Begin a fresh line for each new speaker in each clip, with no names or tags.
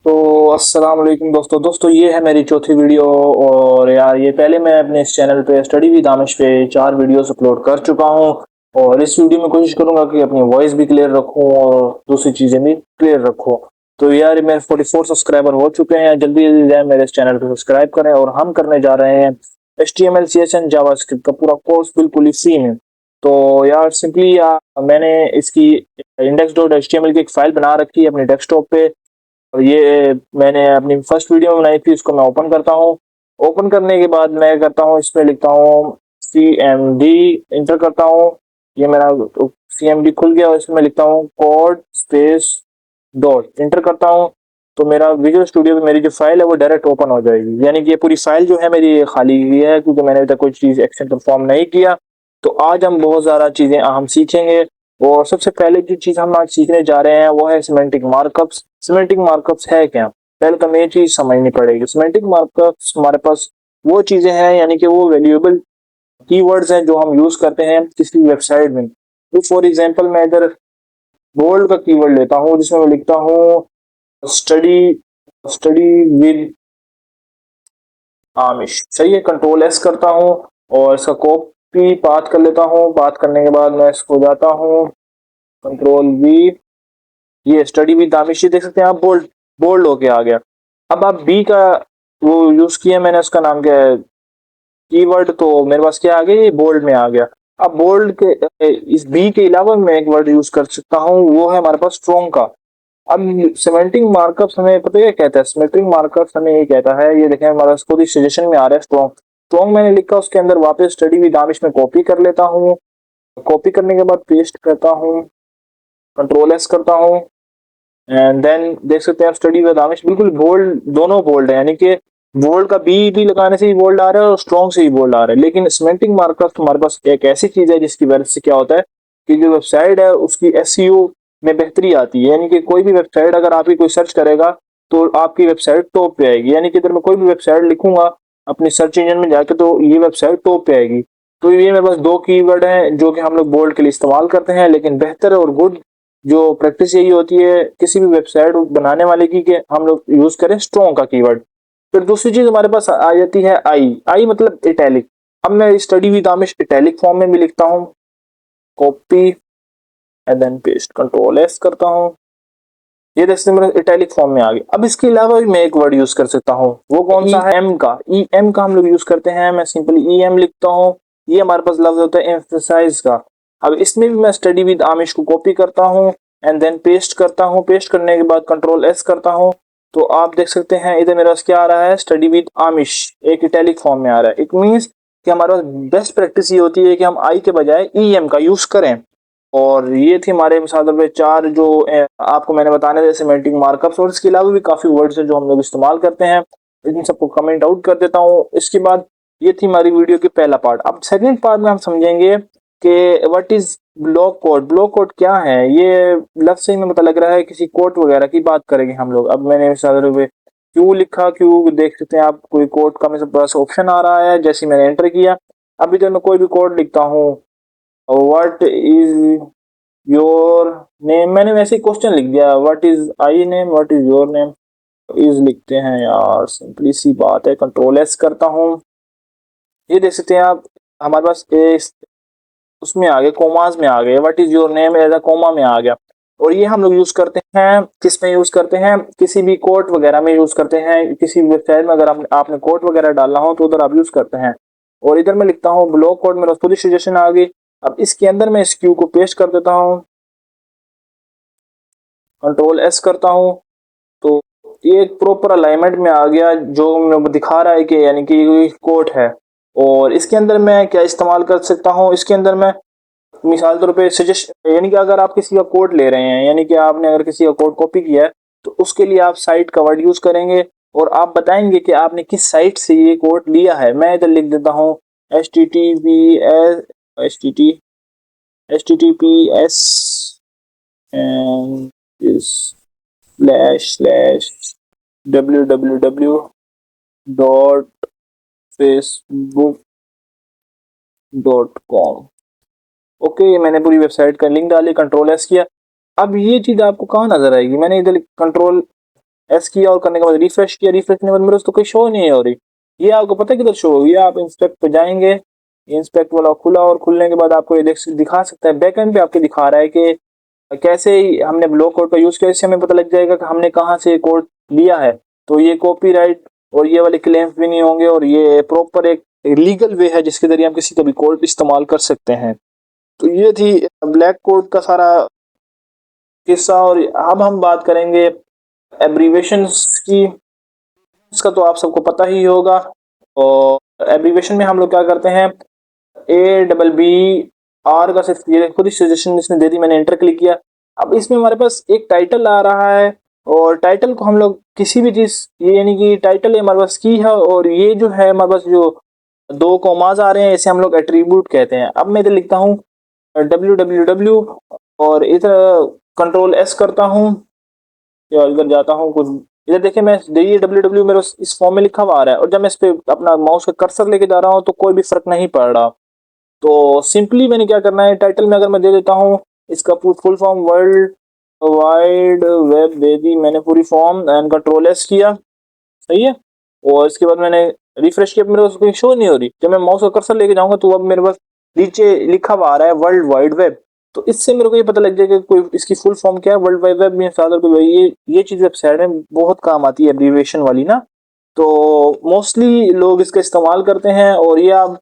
तो अस्सलाम वालेकुम दोस्तों ये है मेरी चौथी वीडियो। और यार ये पहले मैं अपने इस चैनल पे स्टडी विद आमिश पे 4 वीडियोस अपलोड कर चुका हूँ। और इस वीडियो में कोशिश करूंगा कि अपनी वॉइस भी क्लियर रखूं और दूसरी चीज़ें भी क्लियर रखूं। तो यार मेरे 44 सब्सक्राइबर हो चुके हैं, जल्दी जल्दी जाए मेरे इस चैनल पे सब्सक्राइब करें। और हम करने जा रहे हैं HTML CSS जावास्क्रिप्ट का पूरा कोर्स बिल्कुल ही फ्री में। तो यार सिंपली मैंने इसकी index.html की एक फाइल बना रखी है अपने डेस्कटॉप पे। और ये मैंने अपनी फर्स्ट वीडियो में बनाई थी, इसको मैं ओपन करता हूँ। ओपन करने के बाद मैं करता हूँ, इसमें लिखता हूँ CMD, इंटर करता हूँ। ये मेरा CMD खुल गया और इसमें लिखता हूँ कोड स्पेस डॉट, इंटर करता हूँ। तो मेरा विजुअल स्टूडियो में मेरी जो फाइल है वो डायरेक्ट ओपन हो जाएगी, यानी कि ये पूरी फाइल जो है मेरी खाली हुई है क्योंकि मैंने अभी तक कोई चीज़ एक्शन परफॉर्म नहीं किया। तो आज हम बहुत ज़्यादा चीज़ें हम सीखेंगे। और सबसे पहले जो चीज़ हम आज सीखने जा रहे हैं वो है सिमेंटिक मार्कअप्स। सिमेंटिक मार्कअप्स है क्या? पहले तो हमें ये चीज़ समझनी पड़ेगी। सिमेंटिक मार्कअप्स हमारे पास वो चीज़ें हैं, यानी कि वो वैल्यूएबल कीवर्ड्स हैं जो हम यूज़ करते हैं किसी वेबसाइट में। तो फॉर एग्जांपल मैं इधर बोल्ड का कीवर्ड लेता हूँ जिसमें मैं लिखता हूँ स्टडी स्टडी विद आमिश। सही है, कंट्रोल एस करता हूँ और इसका कॉपी पाथ कर लेता हूँ। पाथ करने के बाद मैं इसको जाता हूँ कंट्रोल वी, ये स्टडी विद आमिश, ये देख सकते हैं आप, बोल्ड बोल्ड होके आ गया। अब आप बी का वो यूज किया मैंने, उसका नाम क्या है कीवर्ड, तो मेरे पास क्या आ गया, ये बोल्ड में आ गया। अब बोल्ड के इस बी के अलावा मैं एक वर्ड यूज कर सकता हूँ, वो है हमारे पास स्ट्रॉन्ग का। अब सिमेंटिक मार्कअप्स हमें पता है क्या कहता है? सिमेंटिक मार्कअप्स हमें ये कहता है, ये देखें हमारा खुद ही सजेशन में आ रहा है स्ट्रॉन्ग। स्ट्रॉन्ग मैंने लिखा, उसके अंदर वापस स्टडी विद आमिश में कॉपी कर लेता हूँ। कॉपी करने के बाद पेस्ट करता हूँ, कंट्रोल एस करता हूँ एंड देन देख सकते हैं आप स्टडी विद आमिश बिल्कुल बोल्ड, दोनों बोल्ड है, यानी कि बोल्ड का बी भी लगाने से ही बोल्ड आ रहा है और स्ट्रॉन्ग से ही बोल्ड आ रहा है। लेकिन सिमेंटिक मार्कअप हमारे पास एक ऐसी चीज है जिसकी वजह से क्या होता है कि जो वेबसाइट है उसकी एसईओ में बेहतरी आती है। यानी कि कोई भी वेबसाइट अगर आपकी कोई सर्च करेगा तो आपकी वेबसाइट टॉप पे आएगी। यानी कि अगर मैं कोई भी वेबसाइट लिखूंगा अपनी सर्च इंजन में जाके तो ये वेबसाइट टॉप पे आएगी। तो ये मेरे पास दो कीवर्ड हैं जो कि हम लोग बोल्ड के लिए इस्तेमाल करते हैं, लेकिन बेहतर और गुड जो प्रैक्टिस यही होती है किसी भी वेबसाइट बनाने वाले की कि हम लोग यूज करें स्ट्रॉन्ग का कीवर्ड। फिर दूसरी चीज हमारे पास आ जाती है आई। आई मतलब इटैलिक। अब मैं study with Amish italic form में भी लिखता हूँ, copy and then paste, control S करता हूँ। ये देखते मेरा इटैलिक फॉर्म में आ गया। अब इसके अलावा भी मैं एक वर्ड यूज कर सकता हूँ, वो कौन सा है? एम का। ई एम का हम लोग यूज करते हैं, मैं सिंपली ई एम लिखता हूँ। ये हमारे पास लफ्ज होता है एम्फसाइज का। अब इसमें भी मैं स्टडी विद आमिश को कॉपी करता हूँ एंड देन पेस्ट करता हूँ। पेस्ट करने के बाद कंट्रोल एस करता हूँ। तो आप देख सकते हैं इधर मेरे पास क्या आ रहा है, स्टडी विद आमिश एक इटैलिक फॉर्म में आ रहा है। इट मीन्स कि हमारे पास बेस्ट प्रैक्टिस ये होती है कि हम आई के बजाय ई एम का यूज करें। और ये थी हमारे मिसाल पे चार जो आपको मैंने बताने थे सिमेंटिक मार्कअप्स। और इसके अलावा भी काफी वर्ड्स हैं जो हम लोग इस्तेमाल करते हैं, इन सबको कमेंट आउट कर देता हूँ। इसके बाद ये थी हमारी वीडियो की पहला पार्ट। अब सेकंड पार्ट में हम समझेंगे कि what is block code. Block code क्या है? ये लफ्ज से ही में पता लग रहा है किसी कोड वगैरह की बात करेंगे हम लोग। अब मैंने मिसाल पे क्यू लिखा, क्यू देख सकते हैं आप, कोई कोड का मेरे पास ऑप्शन आ रहा है जैसे मैंने एंटर किया। अब इधर मैं कोई भी कोड लिखता हूँ, व्हाट इज योर नेम, मैंने वैसे ही क्वेश्चन लिख दिया, what is I name, what is your name, is लिखते हैं यार, सिंपली सी बात है। कंट्रोल एस करता हूँ। ये देख सकते हैं आप हमारे पास उसमें आ गए, कोमास में आ गए, what is your name as a comma में आ गया। और ये हम लोग यूज करते हैं किस में यूज करते हैं, किसी भी कोड वगैरह में यूज करते हैं। किसी भी वेबसाइट में अगर आपने कोड वगैरह डालना हो तो उधर आप यूज करते हैं। और इधर मैं लिखता हूँ ब्लॉक कोड, मेरा खुद ही सजेशन आ गई। अब इसके अंदर मैं इस क्यू को पेस्ट कर देता हूँ, कंट्रोल एस करता हूँ। तो ये एक प्रॉपर अलाइनमेंट में आ गया जो दिखा रहा है कि यानी कि ये कोट है। और इसके अंदर मैं क्या इस्तेमाल कर सकता हूँ, इसके अंदर मैं मिसाल तौर पे सजेस्ट, यानी कि अगर आप किसी का कोड ले रहे हैं, यानी कि आपने अगर किसी का कोड कॉपी किया है तो उसके लिए आप साइट का वर्ड यूज करेंगे और आप बताएंगे कि आपने किस साइट से ये कोड लिया है। मैं इधर लिख देता हूँ H T T P S H T T H T T P S and slash www.facebook.com। Okay, मैंने पूरी वेबसाइट का लिंक डाली, कंट्रोल एस किया। अब ये चीज आपको कहाँ नजर आएगी, मैंने इधर कंट्रोल एस किया और करने के बाद रिफ्रेश किया, रिफ्रेश करने के बाद मेरे तो कोई शो नहीं हो रही। ये आपको पता है किधर शो होगी? आप इंस्पेक्ट पे जाएंगे, इंस्पेक्ट वाला खुला और खुलने के बाद आपको ये दिखा सकता है, बैकएंड पे आपके दिखा रहा है कि कैसे ही हमने ब्लॉक कोड का यूज किया, इससे हमें पता लग जाएगा कि हमने कहाँ से कोड लिया है। तो ये कॉपीराइट और ये वाले क्लेम्स भी नहीं होंगे और ये प्रॉपर एक लीगल वे है जिसके जरिए हम किसी का भी कोड इस्तेमाल कर सकते हैं। तो ये थी ब्लैक कोड का सारा किस्सा। और अब हम बात करेंगे एब्रीवेशंस की। इसका तो आप सबको पता ही होगा। और एब्रीवेशन में हम लोग क्या करते हैं, ABBR का सिर्फ ये खुद ही सजेशन इसने दे दी, मैंने एंटर क्लिक किया। अब इसमें हमारे पास एक टाइटल आ रहा है और टाइटल को हम लोग किसी भी चीज, ये यानी कि टाइटल हमारे पास की है और ये जो है हमारे पास जो दो कॉमाज आ रहे हैं इसे हम लोग एट्रीब्यूट कहते हैं। अब मैं इधर लिखता हूँ www और इधर कंट्रोल S करता हूँ या इधर जाता हूँ कुछ, इधर देखिए मैं www मेरे इस फॉर्म में लिखा हुआ आ रहा है और जब मैं इस पे अपना माउस का कर्सर लेके जा रहा हूँ तो कोई भी फर्क नहीं पड़ रहा। तो सिंपली मैंने क्या करना है, टाइटल में अगर मैं दे देता हूँ इसका full form world wide web दे दी मैंने पूरी फॉर्म एंड कंट्रोल एस किया, सही है। और इसके बाद मैंने रिफ्रेश किया, मेरे पास कोई शो नहीं हो रही। जब मैं माउस का कर्सर लेके जाऊंगा तो अब मेरे पास नीचे लिखा हुआ आ रहा है वर्ल्ड वाइड वेब। तो इससे मेरे को ये पता लग जाएगा कोई इसकी फुल फॉर्म क्या है, वर्ल्ड वाइड वेब में सादर को ये चीज वेबसाइट में बहुत काम आती है एब्रीविएशन वाली ना। तो मोस्टली लोग इसका इस्तेमाल करते हैं और ये आप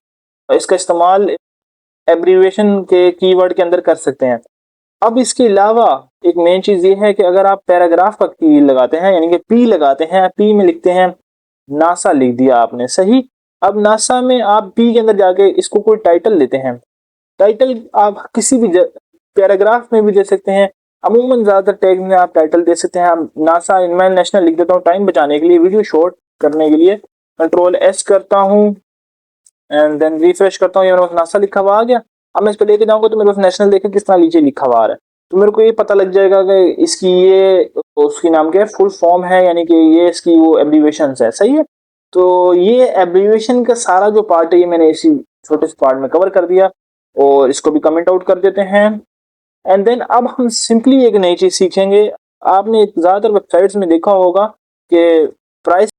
इसका इस्तेमाल एब्रीविएशन के कीवर्ड के अंदर कर सकते हैं। अब इसके अलावा एक मेन चीज ये है कि अगर आप पैराग्राफ का की लगाते हैं यानी कि पी लगाते हैं, पी में लिखते हैं नासा लिख दिया आपने, सही। अब नासा में आप पी के अंदर जाके इसको कोई टाइटल देते हैं, टाइटल आप किसी भी पैराग्राफ में भी दे सकते हैं। अमूमन ज्यादातर टैग में आप टाइटल दे सकते हैं। आप नासा मैं नेशनल लिख देता हूँ टाइम बचाने के लिए, वीडियो शॉर्ट करने के लिए कंट्रोल एस करता हूँ एंड देन रिफ्रेश करता हूँ, ये मेरे पास नासा लिखा हुआ आ गया। अब मैं इस पर लेके जाऊंगा तो मेरे पास नेशनल देखे किस तरह नीचे लिखा हुआ आ रहा है, तो मेरे को ये पता लग जाएगा कि इसकी ये उसकी नाम क्या है, फुल फॉर्म है यानी कि ये इसकी वो एब्रीविएशन है, सही है। तो ये एब्रीविएशन का सारा जो पार्ट है ये मैंने इसी छोटे से पार्ट में कवर कर दिया और इसको भी कमेंट आउट कर देते हैं। एंड देन अब हम सिंपली एक नई चीज सीखेंगे। आपने ज्यादातर वेबसाइट्स में देखा होगा कि प्राइस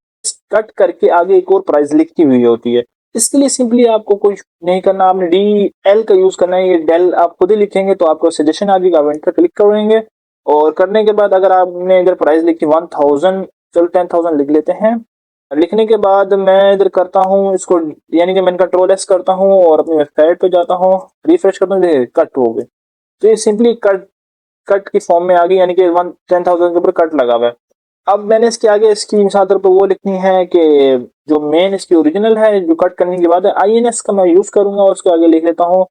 कट करके आगे एक और प्राइस लिखी हुई होती है। इसके लिए सिंपली आपको कुछ नहीं करना, आपने DL का यूज करना है। ये डेल आप खुद ही लिखेंगे तो आपको सजेशन आ जाएगा, आप एंटर क्लिक करेंगे और करने के बाद अगर आपने इधर प्राइस लिखी 1000, चलो 10,000 लिख लेते हैं। लिखने के बाद मैं इधर करता हूँ इसको यानी कि मैं कंट्रोल एस करता हूँ और अपनी वेबसाइट पे जाता हूँ, रिफ्रेश करता हूँ, कट हो गए। तो ये सिंपली कट कट की फॉर्म में आ गई यानी कि 10,000 के ऊपर कट लगा हुआ है। अब मैंने इसके आगे इसकी मिसाल तौर पर वो लिखनी है कि जो मेन इसकी ओरिजिनल है जो कट करने के बाद है INS का मैं यूज करूंगा और उसके आगे लिख लेता हूँ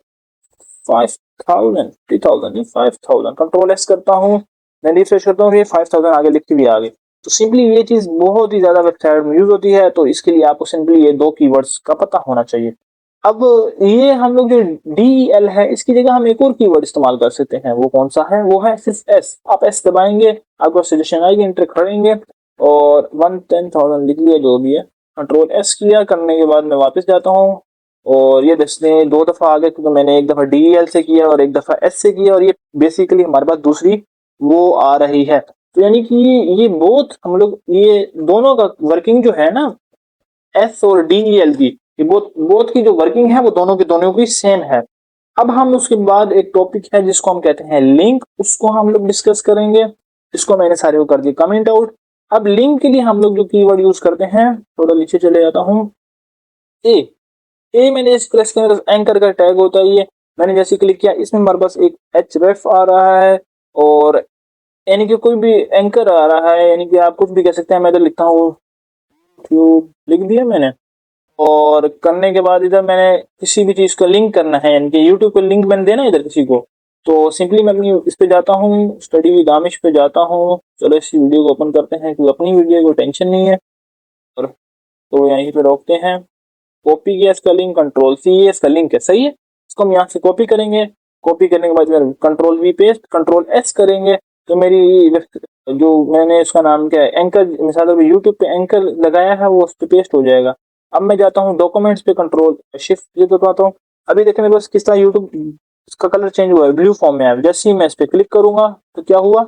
5,000 3,000 5,000, कंट्रोल एस करता हूँ, मैं रिफ्रेश करता हूँ, ये 5,000 आगे लिखी भी आ गई। तो सिंपली ये चीज बहुत ही ज्यादा वेबसाइट में यूज होती है, तो इसके लिए आपको सिंपली ये दो कीवर्ड्स का पता होना चाहिए। अब ये हम लोग जो DEL है इसकी जगह हम एक और कीवर्ड इस्तेमाल कर सकते हैं, वो कौन सा है, वो है सिर्फ S। आप S दबाएंगे आपको सजेशन आएगी, एंटर करेंगे और 10,000 लिख लिया जो भी है, कंट्रोल S किया, करने के बाद मैं वापस जाता हूँ और ये दसने दो दफा आ गया क्योंकि मैंने एक दफा DEL से किया और एक दफा S से किया और ये बेसिकली हमारे पास दूसरी वो आ रही है। तो यानी कि ये बोथ हम लोग ये दोनों का वर्किंग जो है ना S और DEL की, ये बोथ की जो वर्किंग है वो दोनों की सेम है। अब हम उसके बाद एक टॉपिक है जिसको हम कहते हैं लिंक, उसको हम लोग डिस्कस करेंगे। इसको मैंने सारे को कर दिया कमेंट आउट। अब लिंक के लिए हम लोग जो कीवर्ड यूज करते हैं, थोड़ा नीचे चले जाता हूँ, ए ए मैंने इस प्रेस के अंदर एंकर का टैग होता है, ये मैंने जैसे क्लिक किया इसमें हमारे पास एक href आ रहा है और यानी कि कोई भी एंकर आ रहा है, यानी कि आप कुछ भी कह सकते हैं। मैं इधर लिखता हूँ ट्यूब लिख दिया मैंने और करने के बाद इधर मैंने किसी भी चीज को लिंक करना है यानी कि यूट्यूब को लिंक मैंने देना है इधर किसी को, तो सिंपली मैं अपनी इस पे जाता हूँ, स्टडी विद दानिश पे जाता हूँ। चलो इस वीडियो को ओपन करते हैं क्योंकि अपनी वीडियो को टेंशन नहीं है और तो यहीं पे रोकते हैं। कॉपी किया इसका लिंक, कंट्रोल C, ये इसका लिंक है, सही है। इसको हम यहाँ से कॉपी करेंगे, कॉपी करने के बाद control V paste, control S करेंगे तो मेरी जो मैंने इसका नाम क्या है एंकर, मिसाल यूट्यूब पे एंकर लगाया है वो उस पर पेस्ट हो जाएगा। अब मैं जाता हूँ डॉक्यूमेंट्स पे, कंट्रोल शिफ्ट ये दबाता हूँ। अभी देखिए मेरे पास किस तरह यूट्यूब इसका कलर चेंज हुआ है, ब्लू फॉर्म में है। जैसे ही मैं इस पे क्लिक करूंगा तो क्या हुआ,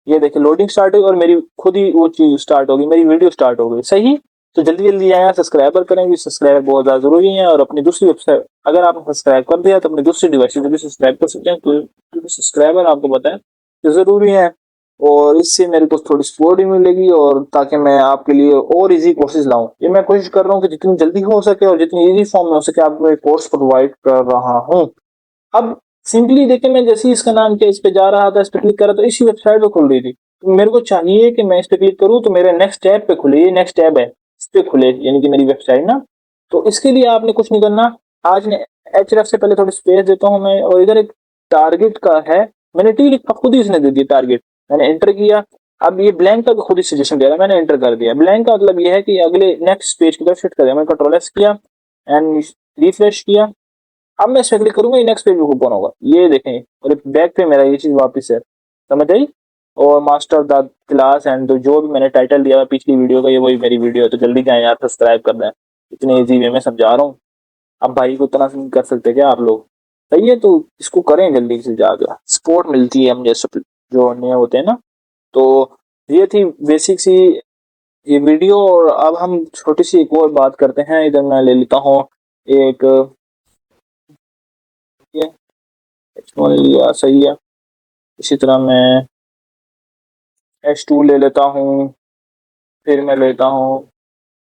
ये देखिए लोडिंग स्टार्ट हुई और मेरी खुद ही वो चीज स्टार्ट हो गई, मेरी वीडियो स्टार्ट हो गई। सही, तो जल्दी जल्दी आया सब्सक्राइबर करें, क्योंकि सब्सक्राइबर बहुत ज्यादा जरूरी है। और अपनी दूसरी वेबसाइट अगर आपने सब्सक्राइब कर दिया तो अपनी दूसरी डिवाइस से भी सब्सक्राइब कर सकते हैं, क्योंकि सब्सक्राइबर आपको पता है कि जरूरी है। और इससे मेरे को थोड़ी सपोर्ट भी मिलेगी, और ताकि मैं आपके लिए और इजी कोर्सेज लाऊं। ये मैं कोशिश कर रहा हूँ कि जितनी जल्दी हो सके और जितनी इजी फॉर्म में हो सके आपको एक कोर्स प्रोवाइड कर रहा हूँ। अब सिंपली देखिए, मैं जैसे ही इसका नाम किया, इस पे जा रहा था, इस पे क्लिक करा तो इसी वेबसाइट पे खुल रही थी। तो मेरे को चाहिए कि मैं इस पे क्लिक करूँ तो मेरे नेक्स्ट टैब पे खुले, ये नेक्स्ट टैब है, इस पे खुले यानी कि मेरी वेबसाइट ना। तो इसके लिए आपने कुछ नहीं करना। आज मैं href से पहले थोड़ी स्पेस देता हूँ मैं, और इधर एक टारगेट का है, मैंने टी लिखा, खुद ही इसने दे दिया टारगेट, मैंने एंटर किया। अब ये ब्लैंक का खुद ही सजेशन दे रहा है, मैंने एंटर कर दिया। ब्लैंक का मतलब ये है कि अगले नेक्स्ट पेज की तरफ शिफ्ट कर दिया। मैंने कंट्रोल एस किया एंड रिफ्रेश किया। अब मैं इस पे क्लिक करूंगा, ये नेक्स्ट पेज ओपन होगा, ये देखें, और बैक पे मेरा ये चीज वापस है, समझ आई। और मास्टर द क्लास एंड जो भी मैंने टाइटल दिया पिछली वीडियो का, ये वही मेरी वीडियो है। तो जल्दी जाए यार, सब्सक्राइब कर दें, इतने इजी वे में समझा रहा हूँ। अब भाई को इतना नहीं कर सकते क्या आप लोग? सही है, तो इसको करें जल्दी से जाकर, सपोर्ट मिलती है मुझे सब जो नए होते हैं ना। तो ये थी बेसिक सी ये वीडियो। और अब हम छोटी सी एक और बात करते हैं। इधर मैं ले लेता हूँ एक, ये H1 लिया, सही है। इसी तरह मैं H2 ले लेता हूँ, फिर मैं लेता हूँ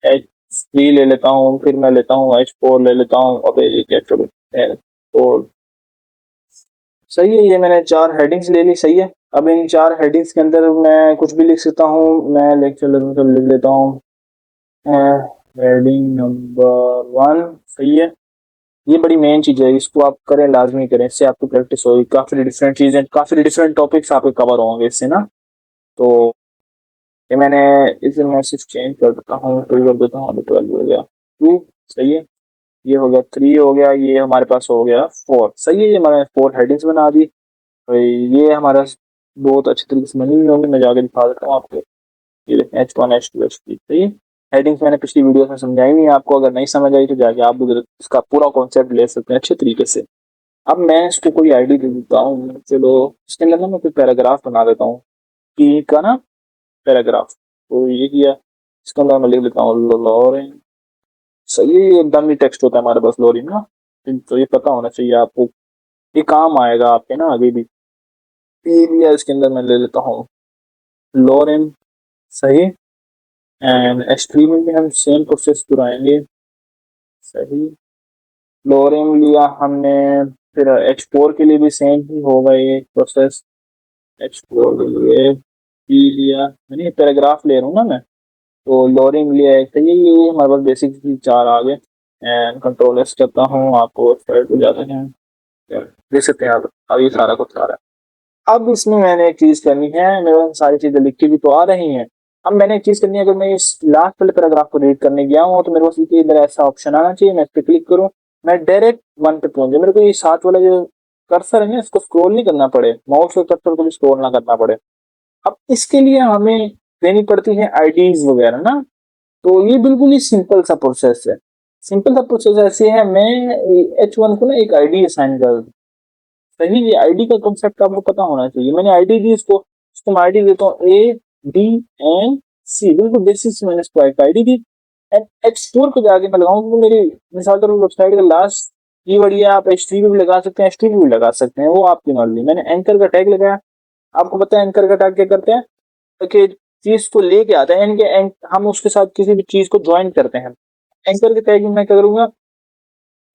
H3 ले लेता हूँ, फिर मैं लेता हूँ H4 ले लेता हूँ। अब ये क्या H4, सही है। ये मैंने 4 हेडिंग्स ले ली, सही है। अब इन 4 हेडिंग्स के अंदर मैं कुछ भी लिख सकता हूँ। मैं लेक्चर लिख लेता हूँ हेडिंग नंबर 1, सही है। ये बड़ी मेन चीज है, इसको आप करें, लाजमी करें, इससे आपको प्रैक्टिस होगी। काफी डिफरेंट चीजें, काफी डिफरेंट टॉपिक्स आपके कवर होंगे इससे ना। तो ये मैंने इसे मैसेज चेंज कर देता हूँ, टू कर देता हूँ, 12 हो गया 2, सही है। ये हो गया 3 हो गया, ये हमारे पास हो गया 4, सही है। ये मैंने 4 हेडिंग्स बना दी। तो ये हमारा बहुत अच्छी तरीके से बनी हुई होंगी। मैं जाके दिखा देता हूँ आपको, ये देखें H1 H2 H3, सही है। हेडिंग्स मैंने पिछली वीडियो में समझाई नहीं आपको, अगर नहीं समझ आई तो जाके आप उधर इसका पूरा कॉन्सेप्ट ले सकते हैं अच्छे तरीके से। अब मैं इसको कोई आईडी दे देता हूँ, चलो इसके अंदर ना मैं कोई पैराग्राफ बना देता हूँ, पी का ना पैराग्राफ। तो ये किया, इसका अंदर मैं लिख लेता हूँ लोरेन, सही है। ये एकदम ही टेक्स्ट होता है हमारे पास लोरेन ना, तो ये पता होना चाहिए आपको, ये काम आएगा आपके ना आगे भी। पी लिया, इसके अंदर मैं ले लेता हूँ लोरेन, सही। एंड H3 में भी हम सेम प्रोसेस दोहराएंगे, सही। लोरेन लिया हमने, फिर H4 के लिए भी सेम ही होगा ये प्रोसेस। H4 के लिए पी लिया, मैंने पैराग्राफ ले रहा हूँ ना मैं, तो लोरिंग लिया है, तो ये हमारे पास बेसिक 4 आ गए। एंड कंट्रोल एस करता हूँ, आपको साइड पे जाते हैं, देख सकते हैं आप, अब ये सारा कुछ आ रहा है। अब इसमें मैंने एक चीज करनी है, मेरे पास सारी चीजें लिखी भी तो आ रही हैं। अब मैंने एक चीज करनी है, अगर मैं इस लास्ट वाले पैराग्राफ को रीड करने गया हूँ तो मेरे पास इधर ऐसा ऑप्शन आना चाहिए, मैं इस पर क्लिक करूँ, मैं डायरेक्ट 1 पे पहुंच जाऊँ। मेरे को ये 7 वाला जो कर्सर है ना, इसको स्क्रॉल नहीं करना पड़े, माउस के कर्सर को भी स्क्रॉल ना करना पड़े। अब इसके लिए हमें देनी पड़ती है आईडीज वगैरह ना। तो ये बिल्कुल ही सिंपल सा प्रोसेस है। सिंपल सा प्रोसेस ऐसे है, मैं H1 को ना एक आईडी असाइन कर दूं, सही। ये आईडी का कॉन्सेप्ट आपको पता होना चाहिए। मैंने आईडी दी इसको मैं आईडी देता हूँ ADNC, बिल्कुल बेसिक से मैंने इसको एक आईडी दी। एंड H4 पे जाके मैं लगाऊंगा, तो मेरी मिसाल के वेबसाइट का लास्ट कीवर्ड ये आप H3 पे भी लगा सकते हैं, H2 पे भी लगा सकते हैं, वो आपकी मर्जी। मैंने एंकर का टैग लगाया। आपको पता है एंकर का टैग क्या करते हैं, कि चीज को लेके आता है, हम उसके साथ किसी भी चीज को ज्वाइन करते हैं। एंकर के टैग में मैं क्या करूंगा,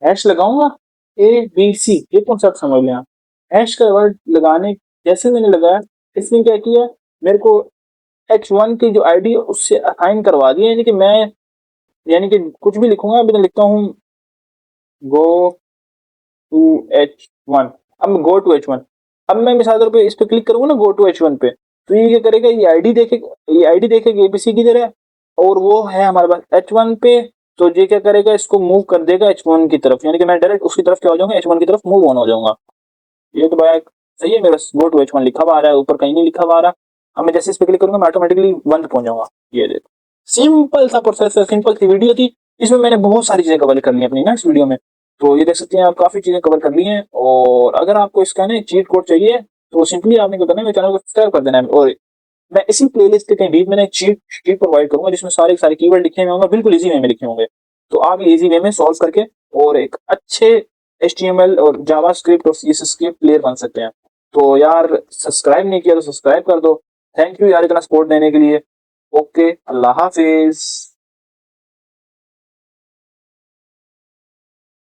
हैश लगाऊंगा ABC, ये कॉन्सेप्ट समझ लें आप। हैश का वर्ड लगाने जैसे मैंने लगाया, इसने क्या किया, मेरे को H1 की जो आईडी है उससे असाइन करवा दिया। यानी कि मैं, यानी कि कुछ भी लिखूंगा, अभी मैं लिखता हूँ गो टू H1। अब गो टू H1, अब मैं मिसाल तौर पे इस पे क्लिक करूंगा ना, गो टू H1 पे, तो ये क्या करेगा, ये आईडी देखेगा एबीसी की तरह, और वो है हमारे पास H1 पे। तो ये क्या करेगा, इसको मूव कर देगा H1 की तरफ, यानी कि मैं डायरेक्ट उसकी तरफ क्या हो जाऊंगा, H1 की तरफ मूव ऑन हो जाऊंगा। ये तो भाई सही है, मेरा गो टू H1 लिखा हुआ आ रहा है, ऊपर कहीं नहीं लिखा हुआ आ रहा। अब मैं जैसे इस पे क्लिक करूंगा, मैं ऑटोमेटिकली 1 पे पहुंच जाऊंगा। ये देखो, सिंपल सा प्रोसेस है, सिंपल सी वीडियो थी। इसमें मैंने बहुत सारी चीजें कवर कर ली अपनी ना इस वीडियो में। तो ये देख सकते हैं आप, काफी चीजें कवर कर ली हैं। और अगर आपको इसका ना चीट कोड चाहिए तो सिंपली आपने क्या करना है, मेरे चैनल को सब्सक्राइब कर देना है। और मैं इसी प्लेलिस्ट के कहीं बीच में एक शीट प्रोवाइड करूंगा जिसमें सारे कीवर्ड लिखे हुए होंगे, बिल्कुल इजी वे में लिखे होंगे। तो आप इजी वे में सॉल्व करके और एक अच्छे HTML और जावास्क्रिप्ट और CSS के प्लेयर बन सकते हैं। तो यार सब्सक्राइब नहीं किया तो सब्सक्राइब कर दो। थैंक यू यार इतना सपोर्ट देने के लिए। ओके, अल्लाह हाफिज।